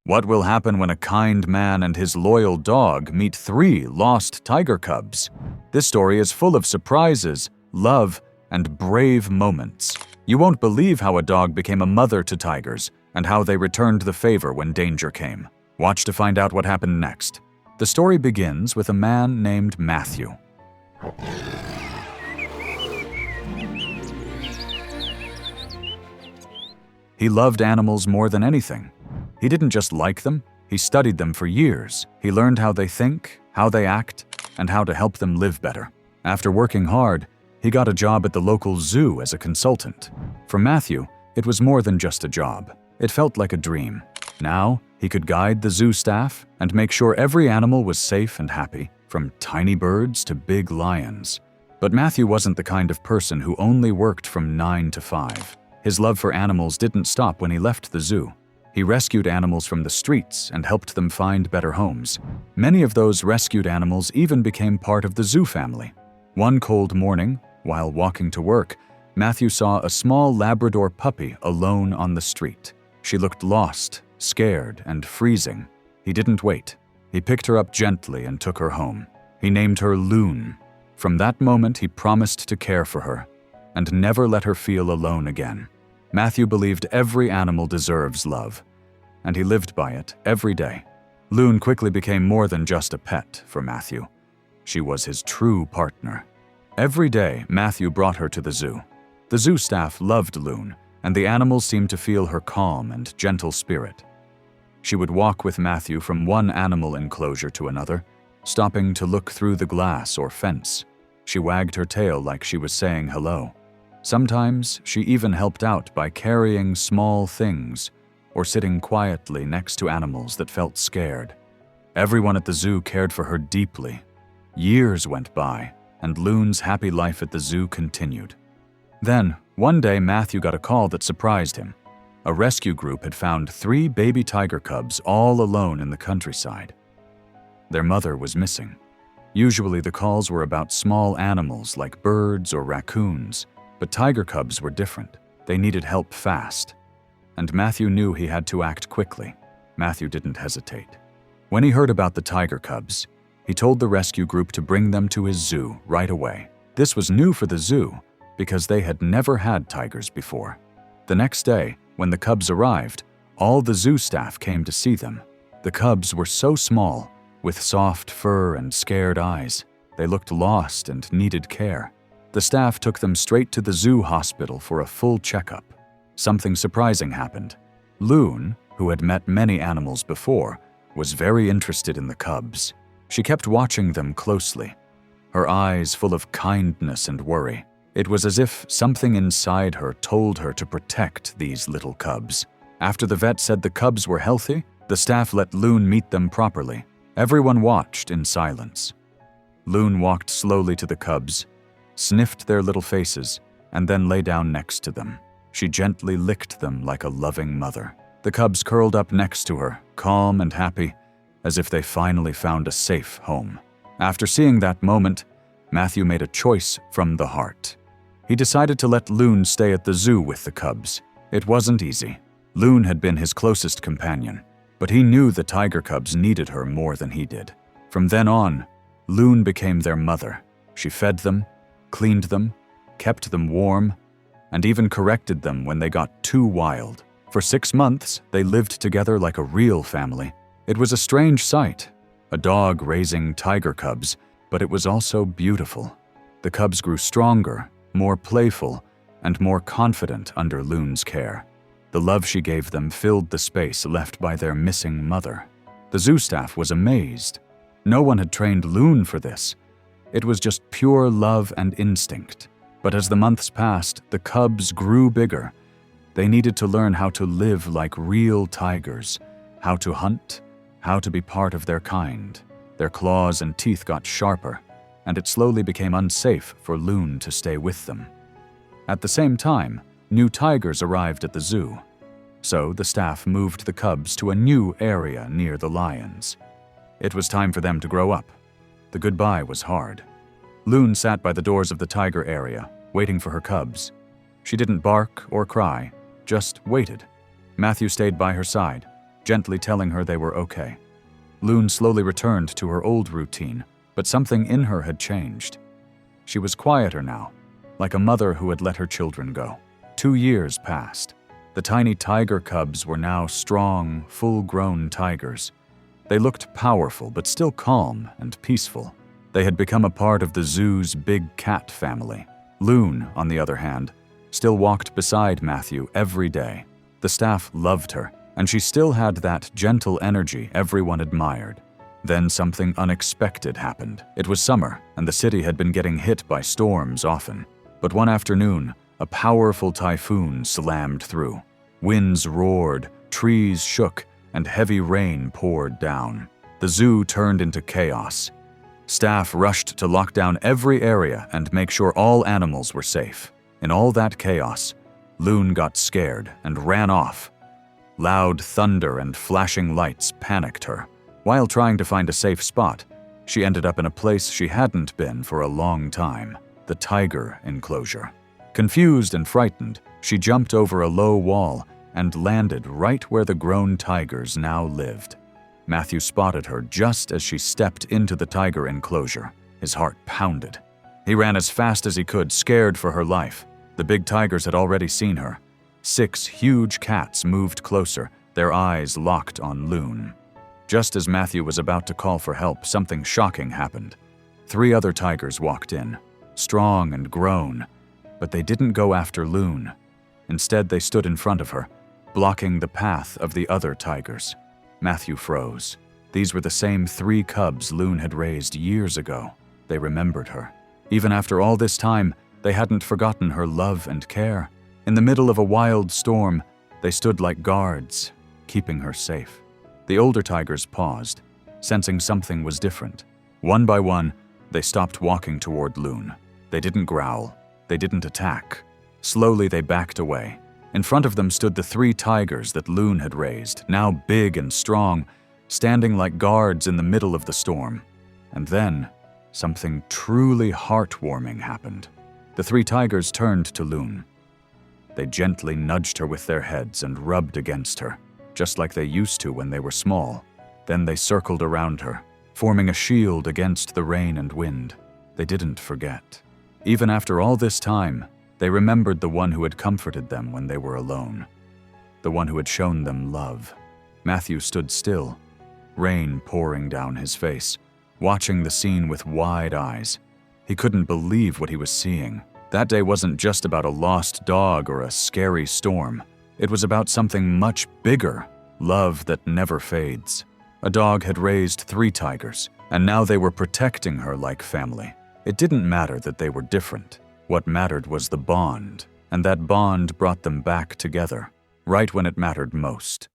What will happen when a kind man and his loyal dog meet 3 lost tiger cubs? This story is full of surprises, love, and brave moments. You won't believe how a dog became a mother to tigers and how they returned the favor when danger came. Watch to find out what happened next. The story begins with a man named Matthew. He loved animals more than anything. He didn't just like them, he studied them for years. He learned how they think, how they act, and how to help them live better. After working hard, he got a job at the local zoo as a consultant. For Matthew, it was more than just a job. It felt like a dream. Now, he could guide the zoo staff and make sure every animal was safe and happy, from tiny birds to big lions. But Matthew wasn't the kind of person who only worked from 9 to 5. His love for animals didn't stop when he left the zoo. He rescued animals from the streets and helped them find better homes. Many of those rescued animals even became part of the zoo family. One cold morning, while walking to work, Matthew saw a small Labrador puppy alone on the street. She looked lost, scared, and freezing. He didn't wait. He picked her up gently and took her home. He named her Loon. From that moment, he promised to care for her and never let her feel alone again. Matthew believed every animal deserves love, and he lived by it every day. Loon quickly became more than just a pet for Matthew. She was his true partner. Every day, Matthew brought her to the zoo. The zoo staff loved Loon, and the animals seemed to feel her calm and gentle spirit. She would walk with Matthew from one animal enclosure to another, stopping to look through the glass or fence. She wagged her tail like she was saying hello. Sometimes, she even helped out by carrying small things or sitting quietly next to animals that felt scared. Everyone at the zoo cared for her deeply. Years went by, and Loon's happy life at the zoo continued. Then, one day Matthew got a call that surprised him. A rescue group had found 3 baby tiger cubs all alone in the countryside. Their mother was missing. Usually the calls were about small animals like birds or raccoons, but tiger cubs were different. They needed help fast. And Matthew knew he had to act quickly. Matthew didn't hesitate. When he heard about the tiger cubs, he told the rescue group to bring them to his zoo right away. This was new for the zoo because they had never had tigers before. The next day, when the cubs arrived, all the zoo staff came to see them. The cubs were so small, with soft fur and scared eyes. They looked lost and needed care. The staff took them straight to the zoo hospital for a full checkup. Something surprising happened. Loon, who had met many animals before, was very interested in the cubs. She kept watching them closely, her eyes full of kindness and worry. It was as if something inside her told her to protect these little cubs. After the vet said the cubs were healthy, the staff let Loon meet them properly. Everyone watched in silence. Loon walked slowly to the cubs, sniffed their little faces, and then lay down next to them. She gently licked them like a loving mother. The cubs curled up next to her, calm and happy, as if they finally found a safe home. After seeing that moment, Matthew made a choice from the heart. He decided to let Loon stay at the zoo with the cubs. It wasn't easy. Loon had been his closest companion, but he knew the tiger cubs needed her more than he did. From then on, Loon became their mother. She fed them, cleaned them, kept them warm, and even corrected them when they got too wild. For 6 months, they lived together like a real family. It was a strange sight, a dog raising tiger cubs, but it was also beautiful. The cubs grew stronger, more playful, and more confident under Loon's care. The love she gave them filled the space left by their missing mother. The zoo staff was amazed. No one had trained Loon for this. It was just pure love and instinct. But as the months passed, the cubs grew bigger. They needed to learn how to live like real tigers, how to hunt, how to be part of their kind. Their claws and teeth got sharper, and it slowly became unsafe for Loon to stay with them. At the same time, new tigers arrived at the zoo. So the staff moved the cubs to a new area near the lions. It was time for them to grow up. The goodbye was hard. Loon sat by the doors of the tiger area, waiting for her cubs. She didn't bark or cry, just waited. Matthew stayed by her side, gently telling her they were okay. Loon slowly returned to her old routine, but something in her had changed. She was quieter now, like a mother who had let her children go. 2 years passed. The tiny tiger cubs were now strong, full-grown tigers. They looked powerful, but still calm and peaceful. They had become a part of the zoo's big cat family. Loon, on the other hand, still walked beside Matthew every day. The staff loved her, and she still had that gentle energy everyone admired. Then something unexpected happened. It was summer, and the city had been getting hit by storms often. But one afternoon, a powerful typhoon slammed through. Winds roared, trees shook, and heavy rain poured down. The zoo turned into chaos. Staff rushed to lock down every area and make sure all animals were safe. In all that chaos, Loon got scared and ran off. Loud thunder and flashing lights panicked her. While trying to find a safe spot, she ended up in a place she hadn't been for a long time, the tiger enclosure. Confused and frightened, she jumped over a low wall and landed right where the grown tigers now lived. Matthew spotted her just as she stepped into the tiger enclosure. His heart pounded. He ran as fast as he could, scared for her life. The big tigers had already seen her. 6 huge cats moved closer, their eyes locked on Loon. Just as Matthew was about to call for help, something shocking happened. 3 other tigers walked in, strong and grown, but they didn't go after Loon. Instead, they stood in front of her, blocking the path of the other tigers. Matthew froze. These were the same 3 cubs Loon had raised years ago. They remembered her. Even after all this time, they hadn't forgotten her love and care. In the middle of a wild storm, they stood like guards, keeping her safe. The older tigers paused, sensing something was different. One by one, they stopped walking toward Loon. They didn't growl. They didn't attack. Slowly, they backed away. In front of them stood the 3 tigers that Loon had raised, now big and strong, standing like guards in the middle of the storm. And then, something truly heartwarming happened. The 3 tigers turned to Loon. They gently nudged her with their heads and rubbed against her, just like they used to when they were small. Then they circled around her, forming a shield against the rain and wind. They didn't forget. Even after all this time, they remembered the one who had comforted them when they were alone, the one who had shown them love. Matthew stood still, rain pouring down his face, watching the scene with wide eyes. He couldn't believe what he was seeing. That day wasn't just about a lost dog or a scary storm. It was about something much bigger, love that never fades. A dog had raised 3 tigers, and now they were protecting her like family. It didn't matter that they were different. What mattered was the bond, and that bond brought them back together, right when it mattered most.